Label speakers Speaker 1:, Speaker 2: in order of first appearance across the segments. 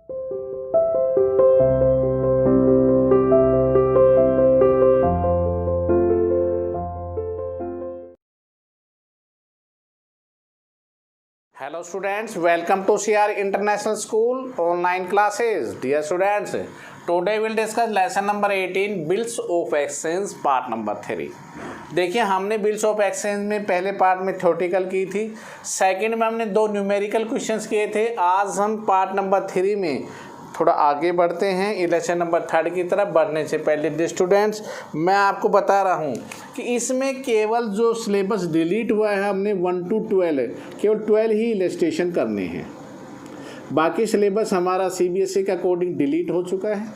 Speaker 1: Hello students, welcome to CR International School online classes. Dear students, today we'll discuss lesson number 18 Bills of Exchange part number 3. देखिए हमने bills of exchange में पहले part में theoretical की थी, second में हमने 2 न्यूमेरिकल क्वेश्चंस किए थे. आज हम पार्ट नंबर 3 में थोड़ा आगे बढ़ते हैं लेसन नंबर 3 की तरफ. बढ़ने से पहले स्टूडेंट्स मैं आपको बता रहा हूँ कि इसमें केवल जो सिलेबस डिलीट हुआ है हमने 1 to 12 केवल 12 ही इलस्ट्रेशन करने हैं. बाकी सिलेबस हमारा CBSE के अकॉर्डिंग डिलीट हो चुका है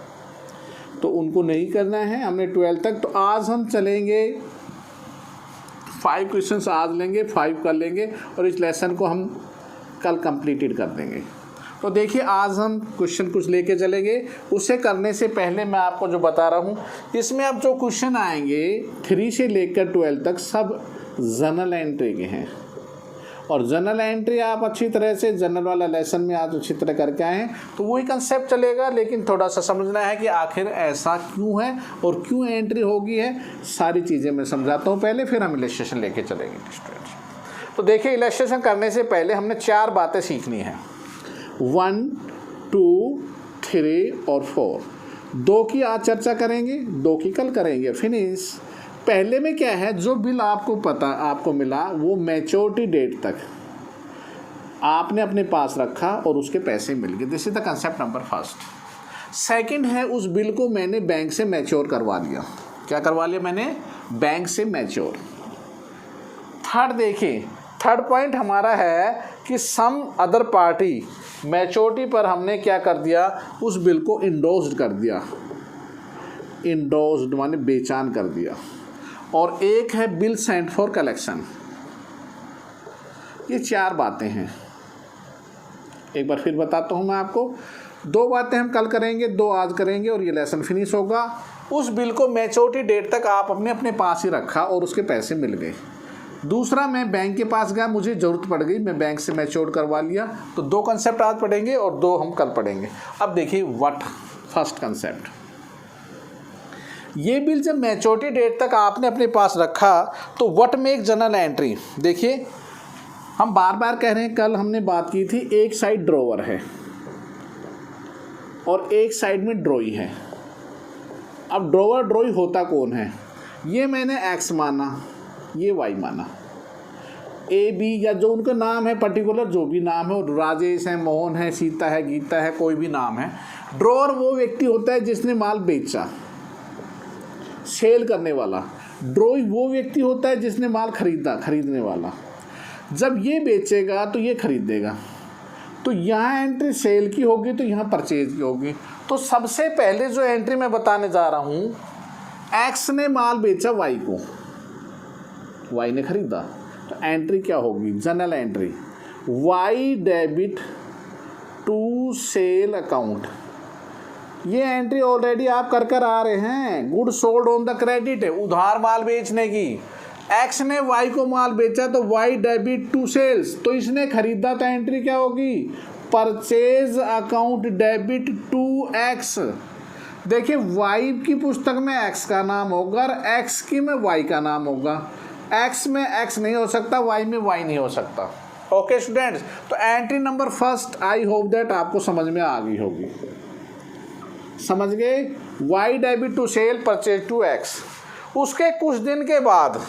Speaker 1: तो उनको नहीं करना है हमने 12 तक. तो आज हम चलेंगे 5 क्वेश्चंस आज लेंगे, 5 कर लेंगे और इस लेसन को हम कल कंप्लीटेड कर देंगे. तो देखिए आज हम क्वेश्चन कुछ लेके चलेंगे. उसे करने से पहले मैं आपको जो बता रहा हूँ इसमें अब जो क्वेश्चन आएंगे 3 से लेकर 12 तक सब जनरल एंट्री के हैं. और जनरल एंट्री आप अच्छी तरह से जनरल वाला लेसन में आज अच्छी तरह करके आए हैं तो वही कंसेप्ट चलेगा. लेकिन थोड़ा सा समझना है कि आखिर ऐसा क्यों है और क्यों एंट्री होगी है, सारी चीज़ें मैं समझाता हूँ पहले, फिर हम इलस्ट्रेशन लेके चलेंगे स्टूडेंट्स. तो देखिए इलस्ट्रेशन करने से पहले हमने 4 बातें सीखनी है. 1, 2, 3 और 4. 2 की आज चर्चा करेंगे, 2 की कल करेंगे, फिनिश. पहले में क्या है, जो बिल आपको मिला वो मैच्योरिटी डेट तक आपने अपने पास रखा और उसके पैसे मिल गए. This is the concept number first. Second है उस बिल को मैंने बैंक से मैच्योर करवा लिया. क्या करवा लिया मैंने? बैंक से मैच्योर. थर्ड देखिए, थर्ड पॉइंट हमारा है कि सम अदर पार्टी मैच्योरिटी पर हमने क्या कर दिया, उस बिल को इंडोर्स्ड कर दिया. इंडोर्स्ड माने बेचान कर दिया. और एक है बिल सेंट फॉर कलेक्शन. ये 4 बातें हैं. एक बार फिर बताता हूँ मैं आपको. 2 बातें हम कल करेंगे, 2 आज करेंगे और ये लेसन फिनिश होगा. उस बिल को मैच्योरिटी डेट तक आप अपने पास ही रखा और उसके पैसे मिल गए. दूसरा, मैं बैंक के पास गया, मुझे ज़रूरत पड़ गई, मैं बैंक से मैच्योर करवा लिया. तो 2 कंसेप्ट आज पढ़ेंगे और 2 हम कल पढ़ेंगे. अब देखिए व्हाट फर्स्ट कंसेप्ट. ये बिल जब मैच्योरिटी डेट तक आपने अपने पास रखा तो व्हाट मेक जनरल एंट्री. देखिए हम बार बार कह रहे हैं, कल हमने बात की थी, एक साइड ड्रॉवर है और एक साइड में ड्रॉई है. अब ड्रॉवर ड्रॉई होता कौन है? ये मैंने एक्स माना, ये वाई माना. ए बी या जो उनका नाम है पर्टिकुलर, जो भी नाम है, राजेश है, मोहन है, सीता है, गीता है, कोई भी नाम है. ड्रॉवर वो व्यक्ति होता है जिसने माल बेचा, सेल करने वाला. ड्रॉई वो व्यक्ति होता है जिसने माल खरीदा, खरीदने वाला. जब ये बेचेगा तो ये खरीदेगा. तो यहाँ एंट्री सेल की होगी तो यहाँ परचेज की होगी. तो सबसे पहले जो एंट्री मैं बताने जा रहा हूँ, एक्स ने माल बेचा वाई को, वाई ने खरीदा. तो एंट्री क्या होगी? Journal entry. Y debit to sale account. ये एंट्री ऑलरेडी आप कर आ रहे हैं. Good sold on the credit है, उधार माल बेचने की. एक्स ने वाई को माल बेचा तो वाई डेबिट टू सेल्स, तो इसने खरीदा. तो एंट्री क्या होगी? Purchase account debit to X. देखिए वाई की पुस्तक में एक्स का नाम होगा और एक्स की में वाई का नाम होगा. एक्स में एक्स नहीं हो सकता, वाई में वाई नहीं हो सकता. ओके स्टूडेंट्स, तो entry number first, I hope that आपको समझ में आ गई होगी. समझ गए? Y debit to sale purchase to X. उसके कुछ दिन के बाद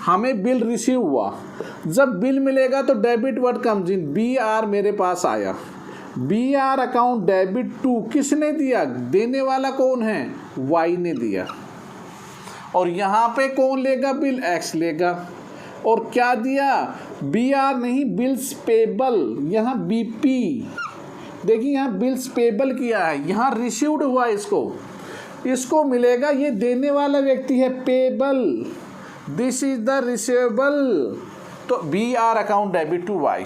Speaker 1: हमें बिल रिसीव हुआ. जब बिल मिलेगा तो debit word comes in, B R मेरे पास आया. B R account debit to, किसने दिया? देने वाला कौन है? वाई ने दिया. और यहाँ पे कौन लेगा बिल? एक्स लेगा. और क्या दिया? बी आर नहीं, बिल्स पेबल. यहाँ बीपी. देखिए यहाँ बिल्स पेबल किया है, यहाँ रिसीव्ड हुआ. इसको मिलेगा. ये देने वाला व्यक्ति है payable. This is the receivable. तो B R account debit to Y.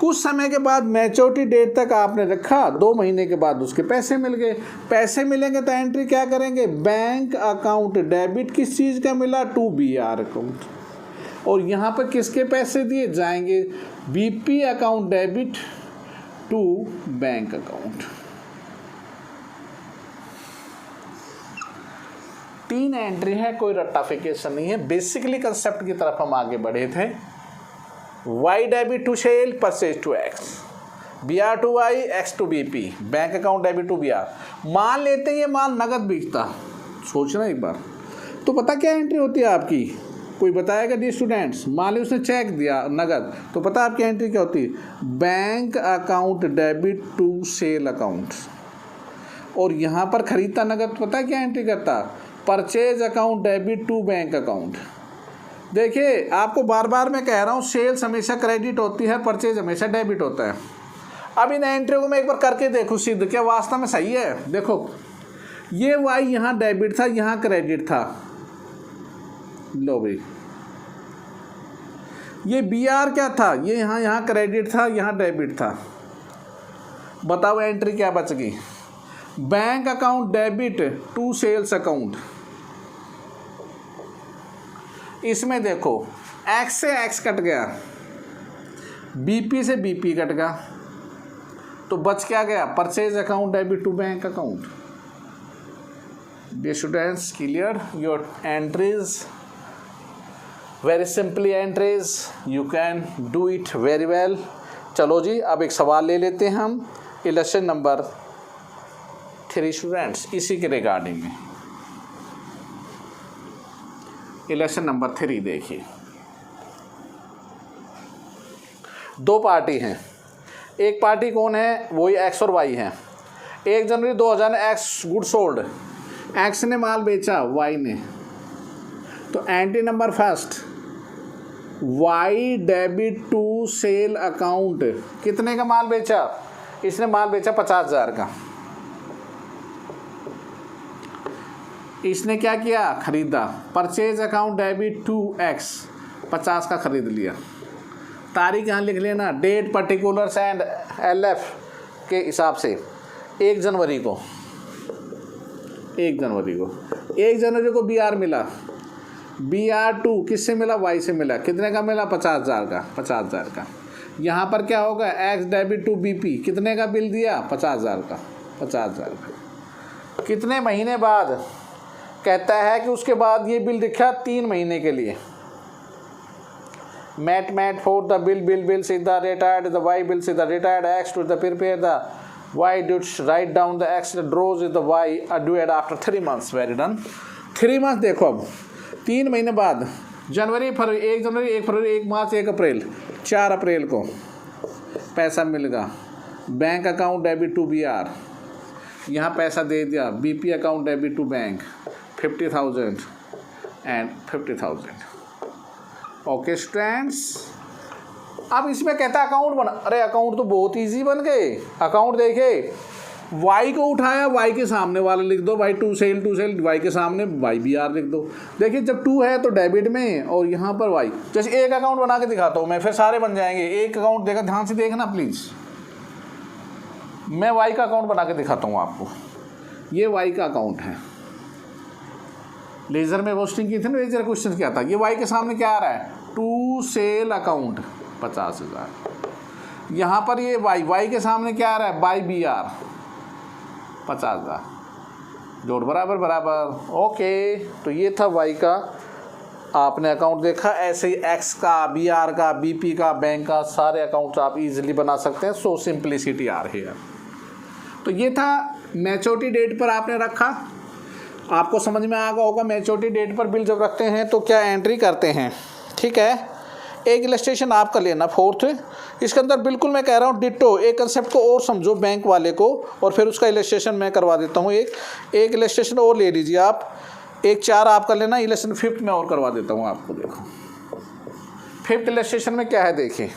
Speaker 1: कुछ समय के बाद मैच्योरिटी डेट तक आपने रखा, 2 महीने के बाद उसके पैसे मिल गए. पैसे मिलेंगे तो एंट्री क्या करेंगे? Bank account debit. किस चीज़ का मिला? To B R account. और यहाँ पर किसके पैसे दिए जाएंगे? BP account debit to bank account. 3 entry है, कोई रट्टाफिकेशन नहीं है। बेसिकली कंसेप्ट की तरफ हम आगे बढ़े थे। Y debit to sale, purchase to X, BR to Y, X to BP, bank account debit to BR। मान लेते हैं ये माल नगद बिकता, सोचना एक बार, तो पता क्या एंट्री होती है आपकी? कोई बताएगा डी स्टूडेंट्स? मान ली उसने चेक दिया नगद, तो पता आपकी एंट्री क्या होती है? Bank account debit to sale account. और यहाँ पर खरीदता नगद, पता क्या एंट्री करता? Purchase account debit to bank account. देखिए आपको बार बार मैं कह रहा हूँ, सेल्स हमेशा क्रेडिट होती है, परचेज हमेशा डेबिट होता है। अब इन एंट्री को मैं एक बार करके देखूँ सिद्ध, क्या वास्तव में सही है? देखो ये वाई यहाँ डेबिट था, यहाँ क्रेडिट था, लो भाई। ये BR क्या था? ये यहाँ क्रेडिट था, यहाँ डेबिट था। बताओ एंट्री क्या बच गई? Bank account debit to sales account. इसमें देखो X से X कट गया, BP से BP कट गया, तो बच क्या गया? Purchase account debit to bank account. Dear students, clear your entries, very simply entries, you can do it very well। चलो जी, अब एक सवाल ले लेते हैं हम, इलेक्शन नंबर 3 स्टूडेंट्स, इसी के रिगार्डिंग में। इलेक्शन नंबर 3 देखिए, 2 पार्टी हैं। एक पार्टी कौन है? वही X और Y हैं। 1 जनवरी 2000 X गुड सोल्ड, X ने माल बेचा Y ने, तो entry number first, Y debit to sale account. कितने का माल बेचा? इसने माल बेचा 50,000 का। इसने क्या किया? खरीदा। Purchase account debit to X, 50 का खरीद लिया। तारीख यहाँ लिख लेना, डेट पर्टिकुलर्स एंड LF के हिसाब से 1 जनवरी को 1 जनवरी को BR मिला। BR2 किससे मिला? Y से मिला। कितने का मिला? 50,000 का। 50,000 का। यहाँ पर क्या होगा? X डेबिट टू BP, कितने का बिल दिया? 50,000 का। 50,000 का। कितने महीने बाद? कहता है कि उसके बाद ये बिल दिखा 3 महीने के लिए। मैट फॉर द बिल से the retired, the Y bill से the retired, X to the prepare the Y dues, write down the X draws with the Y are due after 3 months। Very done. 3 month देखो, अब 3 महीने बाद, जनवरी, फरवरी, 1 जनवरी, 1 फरवरी, 1 मार्च, 1 अप्रैल, 4 अप्रैल को पैसा मिलेगा। Bank account debit to BR, यहाँ पैसा दे दिया। BP account debit to bank, 50,000 and 50,000। Okay students, अब इसमें कहता है अकाउंट बना। अरे अकाउंट तो बहुत इजी बन गए। अकाउंट देखे, Y को उठाया, Y के सामने वाला लिख दो, भाई टू सेल, Y के सामने Y BR लिख दो। देखिए जब 2 है तो डेबिट में, और यहाँ पर Y। जैसे एक अकाउंट बना के दिखाता हूँ मैं, फिर सारे बन जाएंगे। एक अकाउंट देखा, ध्यान से देखना प्लीज़, मैं Y का अकाउंट बना के दिखाता हूँ आपको। ये Y का अकाउंट है। लेज़र में रोस्टिंग की थी ना, लेज़र क्वेश्चन क्या था? ये Y के सामने क्या आ रहा है? To sale account 50,000। यहाँ पर ये Y के सामने क्या आ रहा है? By BR 50,000। जोड़ बराबर बराबर। ओके, तो ये था Y का, आपने अकाउंट देखा। ऐसे ही X का, BR का, BP का, बैंक का, सारे अकाउंट्स आप इजीली बना सकते हैं। सो सिंप्लिसिटी आ रही है। तो ये था मैच्योरिटी डेट पर आपने रखा। आपको समझ में आ गया होगा मैच्योरिटी डेट पर बिल जब रखते हैं तो क्या एंट्री करते हैं। ठीक है, एक इलस्ट्रेशन आपका लेना 4th, इसके अंदर बिल्कुल मैं कह रहा हूँ डिट्टो। एक कंसेप्ट को और समझो बैंक वाले को, और फिर उसका इलस्ट्रेशन मैं करवा देता हूँ। एक इलस्ट्रेशन और ले लीजिए आप, एक 4 आपका लेना, इलस्ट्रेशन 5th में और करवा देता हूँ आपको। देखो 5th इलस्ट्रेशन में क्या है, देखिए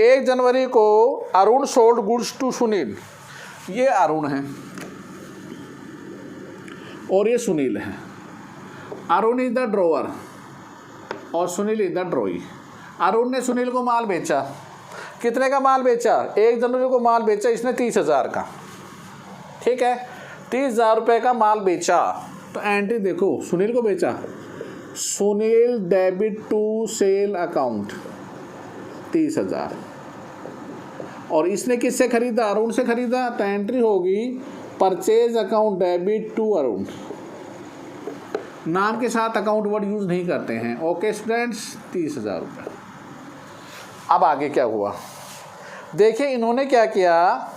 Speaker 1: 1 जनवरी को Arun sold goods to Sunil. ये अरुण है और ये सुनील है। अरुण इज द ड्रोवर और सुनील इज द ड्रॉई। अरुण ने सुनील को माल बेचा। कितने का माल बेचा? 1 जनवरी को माल बेचा इसने 30,000 का। ठीक है, 30,000 रुपये का माल बेचा। तो एंट्री देखो, सुनील को बेचा, Sunil debit to sale account 30,000। और इसने किससे खरीदा? अरुण से खरीदा। तो एंट्री होगी purchase account debit to Arun नाम के साथ अकाउंट वर्ड यूज़ नहीं करते हैं। ओके स्टूडेंट्स, 30,000 रुपये। अब आगे क्या हुआ, देखिए इन्होंने क्या किया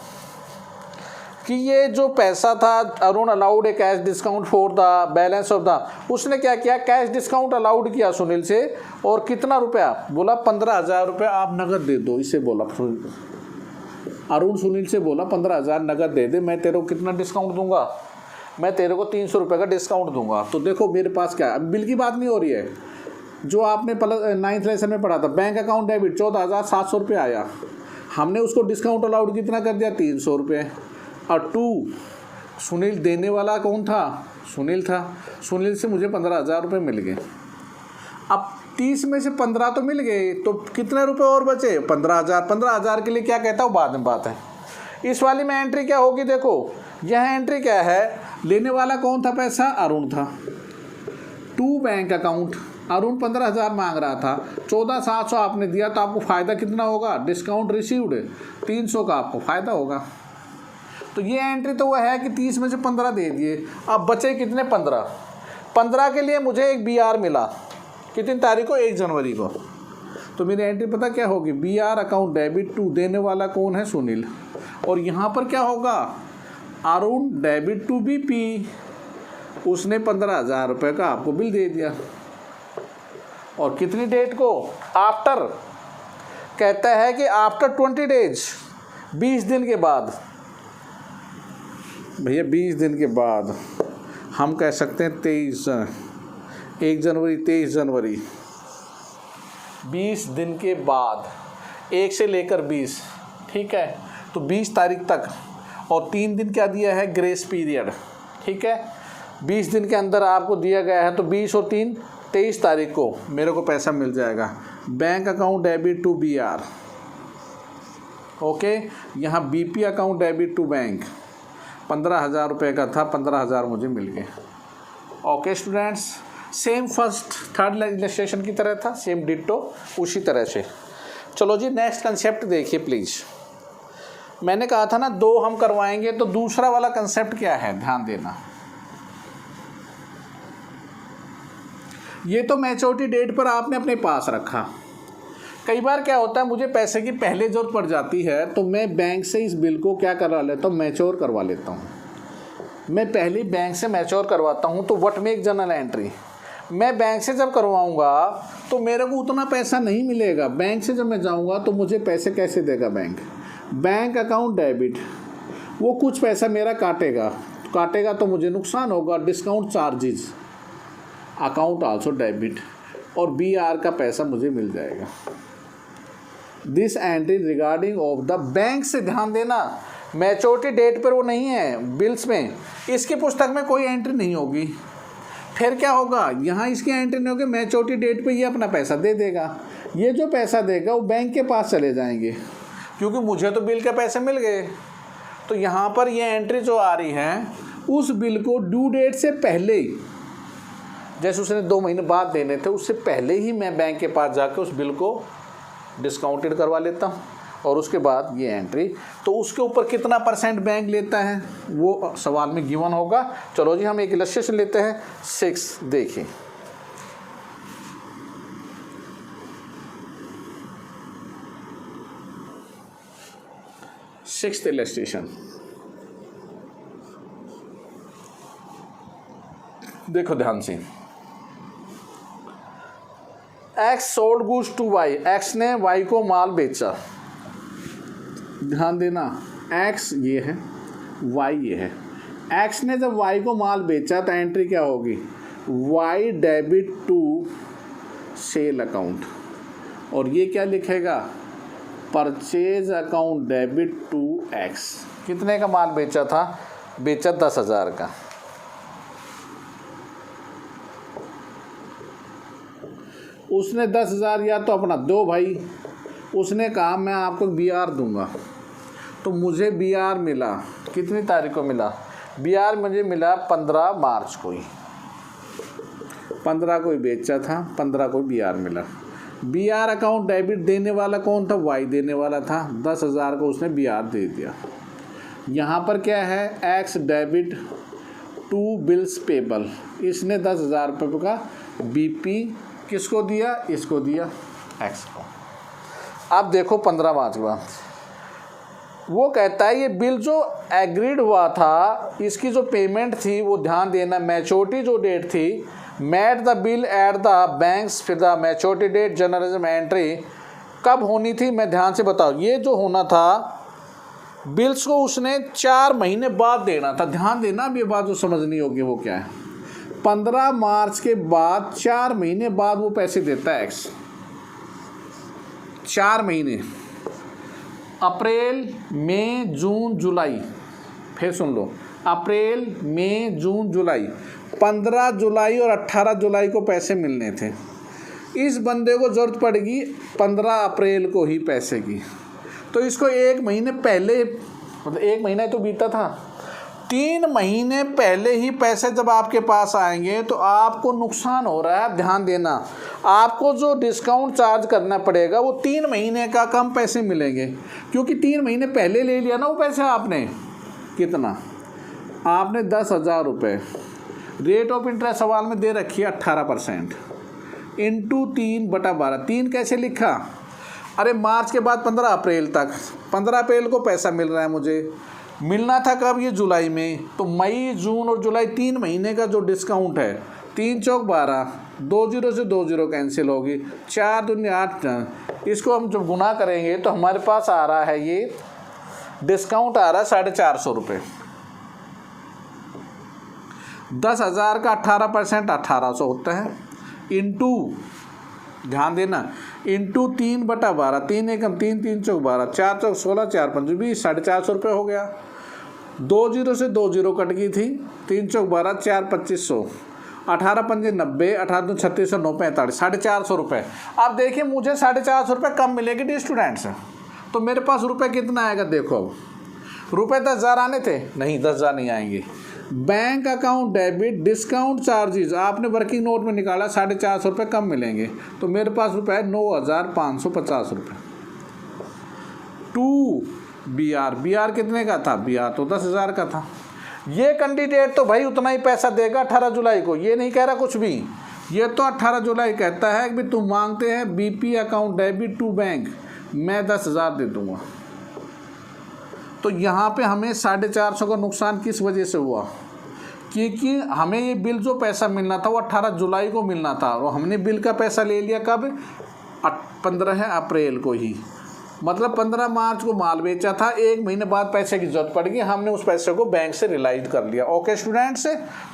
Speaker 1: कि ये जो पैसा था, Arun allowed A cash discount for the balance of the, उसने क्या किया, कैश डिस्काउंट अलाउड किया सुनील से, और कितना रुपया बोला, 15,000 रुपये आप नगद दे दो, इसे बोला अरुण सुनील से बोला 15,000 नगद दे दे, मैं तेरे को कितना डिस्काउंट दूंगा, मैं तेरे को 300 रुपये का डिस्काउंट दूंगा। तो देखो मेरे पास क्या है, बिल की बात नहीं हो रही है, जो आपने 9th लेसन में पढ़ा था, बैंक अकाउंट डेबिट 14,700 रुपये आया, हमने उसको डिस्काउंट अलाउड कितना कर दिया, 300 रुपये। और 2 सुनील देने वाला कौन था, सुनील था, सुनील से मुझे 15,000 रुपये मिल गए। अब 30 में से 15 तो मिल गए, तो कितने रुपए और बचे, 15,000। 15,000 के लिए क्या कहता हूँ बाद में बात है। इस वाली में एंट्री क्या होगी, देखो यह एंट्री क्या है, लेने वाला कौन था, पैसा अरुण था। 2 बैंक अकाउंट, अरुण 15,000 मांग रहा था, 14,700 आपने दिया, तो आपको फ़ायदा कितना होगा, डिस्काउंट रिसीव्ड 300 का आपको फ़ायदा होगा। तो ये एंट्री तो वह है कि 30 में से 15 दे दिए, अब बचे कितने, 15 के लिए मुझे एक BR मिला, कितनी तारीख को, 1 जनवरी को। तो मेरी एंट्री पता क्या होगी, BR अकाउंट डेबिट टू, देने वाला कौन है, सुनील, और यहाँ पर क्या होगा, अरुण डेबिट टू BP, उसने 15,000 रुपये का आपको बिल दे दिया, और कितनी डेट को, आफ्टर, कहता है कि आफ्टर 20 डेज, 20 दिन के बाद, भैया 20 दिन के बाद, हम कह सकते हैं 1 जनवरी 23 जनवरी, 20 दिन के बाद, 1 से लेकर 20, ठीक है, तो 20 तारीख तक, और 3 दिन क्या दिया है, ग्रेस पीरियड, ठीक है, 20 दिन के अंदर आपको दिया गया है, तो 20 और 3 23 तारीख को मेरे को पैसा मिल जाएगा। Bank account debit to BR, okay, यहाँ BP account debit to bank, 15,000 रुपये का था, 15,000 मुझे मिल गए। Okay students, same first third illustration की तरह था, सेम डिट्टो उसी तरह से। चलो जी नेक्स्ट कंसेप्ट देखिए प्लीज़। मैंने कहा था ना 2 हम करवाएंगे, तो दूसरा वाला कंसेप्ट क्या है, ध्यान देना। ये तो मैच्योरिटी डेट पर आपने अपने पास रखा। कई बार क्या होता है, मुझे पैसे की पहले ज़रूरत पड़ जाती है, तो मैं बैंक से इस बिल को क्या करवा लेता हूँ, मैच्योर करवा लेता हूँ। मैं पहले बैंक से मैच्योर करवाता हूँ, तो व्हाट मेक जर्नल एंट्री, मैं बैंक से जब करवाऊँगा तो मेरे को उतना पैसा नहीं मिलेगा। बैंक से जब मैं जाऊँगा तो मुझे पैसे कैसे देगा बैंक, बैंक अकाउंट डेबिट, वो कुछ पैसा मेरा काटेगा तो मुझे नुकसान होगा, discount charges, account also debit, और BR का पैसा मुझे मिल जाएगा। This entry regarding of the bank से, ध्यान देना मैच्योरिटी डेट पर वो नहीं है बिल्स में, इसकी पुस्तक में कोई एंट्री नहीं होगी। फिर क्या होगा, यहाँ इसकी एंट्री नहीं होगी, मैच्योरिटी डेट पे ये अपना पैसा दे देगा। ये जो पैसा देगा वो बैंक के पास चले जाएंगे, क्योंकि मुझे तो बिल के पैसे मिल गए। तो यहाँ पर ये एंट्री जो आ रही है, उस बिल को ड्यू डेट से पहले, जैसे उसने 2 महीने बाद देने थे, उससे पहले ही मैं बैंक के पास जाकर उस बिल को डिस्काउंटेड करवा लेता हूँ, और उसके बाद ये एंट्री, तो उसके ऊपर कितना % बैंक लेता है वो सवाल में गिवन होगा। चलो जी हम एक इलस्ट्रेशन लेते हैं 6, देखिए सिक्स्थ इलस्ट्रेशन, देखो ध्यान से, X sold goods to Y, X ने Y को माल बेचा, ध्यान देना X ये है, Y ये है। X ने जब Y को माल बेचा तो एंट्री क्या होगी, Y debit to sale account, और ये क्या लिखेगा, purchase account debit to X। कितने का माल बेचा था, बेचा 10,000 का, उसने 10,000 या तो अपना दो भाई, उसने कहा मैं आपको BR दूंगा, तो मुझे BR मिला, कितनी तारीख को मिला, BR मुझे मिला 15 मार्च को ही, 15 को ही बेचा था, 15 को BR मिला। BR अकाउंट डेबिट देने वाला कौन था, Y देने वाला था, 10,000 को उसने BR दे दिया। यहाँ पर क्या है, X debit to bills payable, इसने 10,000 रुपये का बीपी किसको दिया, इसको दिया एक्स को। अब देखो 15 मार्च के बाद वो कहता है ये बिल जो एग्रीड हुआ था, इसकी जो पेमेंट थी वो ध्यान देना, मैच्योरिटी जो डेट थी, met the bill at the banks, फिर the maturity date journalism entry कब होनी थी, मैं ध्यान से बताओ। ये जो होना था बिल्स को उसने 4 महीने बाद देना था। ध्यान देना, अब ये बात जो समझनी होगी वो क्या है। 15 मार्च के बाद 4 महीने बाद वो पैसे देता है एक्स। 4 महीने, अप्रैल मई जून जुलाई, फिर सुन लो, अप्रैल मई जून जुलाई, 15 जुलाई और 18 जुलाई को पैसे मिलने थे। इस बंदे को ज़रूरत पड़ेगी 15 अप्रैल को ही पैसे की, तो इसको 1 महीने पहले, मतलब 1 महीना तो बीता था, 3 महीने पहले ही पैसे जब आपके पास आएंगे तो आपको नुकसान हो रहा है। ध्यान देना, आपको जो डिस्काउंट चार्ज करना पड़ेगा वो 3 महीने का कम पैसे मिलेंगे, क्योंकि 3 महीने पहले ले लिया ना वो पैसे आपने। कितना आपने 10,000 रुपये, रेट ऑफ इंटरेस्ट सवाल में दे रखी है 18% इंटू 3/12। 3 कैसे लिखा, अरे मार्च के बाद 15 अप्रैल तक, 15 अप्रैल को पैसा मिल रहा है मुझे, मिलना था कब, ये जुलाई में, तो मई जून और जुलाई 3 महीने का जो डिस्काउंट है, 3 चौक 12, 2 0 से 2 0 कैंसिल होगी, 4 दूनी 8, इसको हम जब गुना करेंगे तो हमारे पास आ रहा है, ये डिस्काउंट आ रहा है 450 रुपये। 10,000 का 18% 1800 होता है, इंटू, ध्यान देना, इंटू 3/12, 3 एकम 3, 3 चौक 12, 4 चौक 16, 4 पंच 20, 450 रुपये हो गया। 2 0 से 2 0 कट गई थी, 3 चौक 12, 4 2500, 18 पंजे 90, 18 2 36, 9 45, 450 रुपये। अब देखिए मुझे 450 रुपये कम मिलेगी डी स्टूडेंट्स, तो मेरे पास रुपये कितना आएगा, देखो अब रुपये 10,000 आने थे, नहीं 10,000 नहीं आएंगे। Bank account debit discount charges आपने वर्किंग नोट में निकाला, 450 रुपये कम मिलेंगे, तो मेरे पास रुपये है 9,550 रुपये। 2 BR कितने का था, BR तो 10,000 का था। ये कैंडिडेट तो भाई उतना ही पैसा देगा 18 जुलाई को, ये नहीं कह रहा कुछ भी, ये तो 18 जुलाई कहता है कि तुम मांगते हैं BP account debit to bank, मैं 10,000 दे दूँगा। तो यहाँ पे हमें 450 का नुकसान किस वजह से हुआ, क्योंकि हमें ये बिल जो पैसा मिलना था वो 18 जुलाई को मिलना था, और हमने बिल का पैसा ले लिया कब, 15 अप्रैल को ही, मतलब 15 मार्च को माल बेचा था, 1 महीने बाद पैसे की जरूरत पड़ गई, हमने उस पैसे को बैंक से रिलाइज कर लिया। ओके स्टूडेंट्स,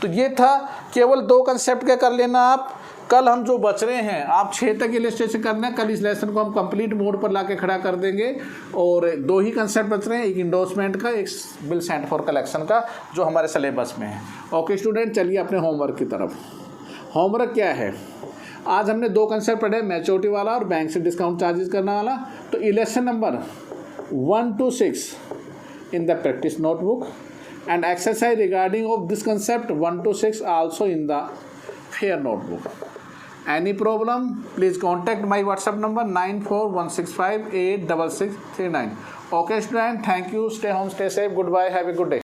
Speaker 1: तो ये था, केवल 2 कंसेप्ट क्या कर लेना आप। कल हम जो बच रहे हैं, आप 6 तक इलस्ट्रेशन करना है, कल इस लेसन को हम कंप्लीट मोड पर लाके खड़ा कर देंगे, और 2 ही कंसेप्ट बच रहे हैं, एक इंडोर्समेंट का, एक बिल सेंट फॉर कलेक्शन का, जो हमारे सिलेबस में है। ओके स्टूडेंट, चलिए अपने होमवर्क की तरफ। होमवर्क क्या है, आज हमने 2 कंसेप्ट पढ़े, मैच्योरिटी वाला और बैंक से डिस्काउंट चार्जेस करने वाला। तो election number 1 to 6 in the practice notebook and exercise regarding of this concept 1 to 6 also in the fair notebook. Any problem, please contact my WhatsApp number 9416586639. Okay student, thank you, stay home, stay safe, goodbye, have a good day.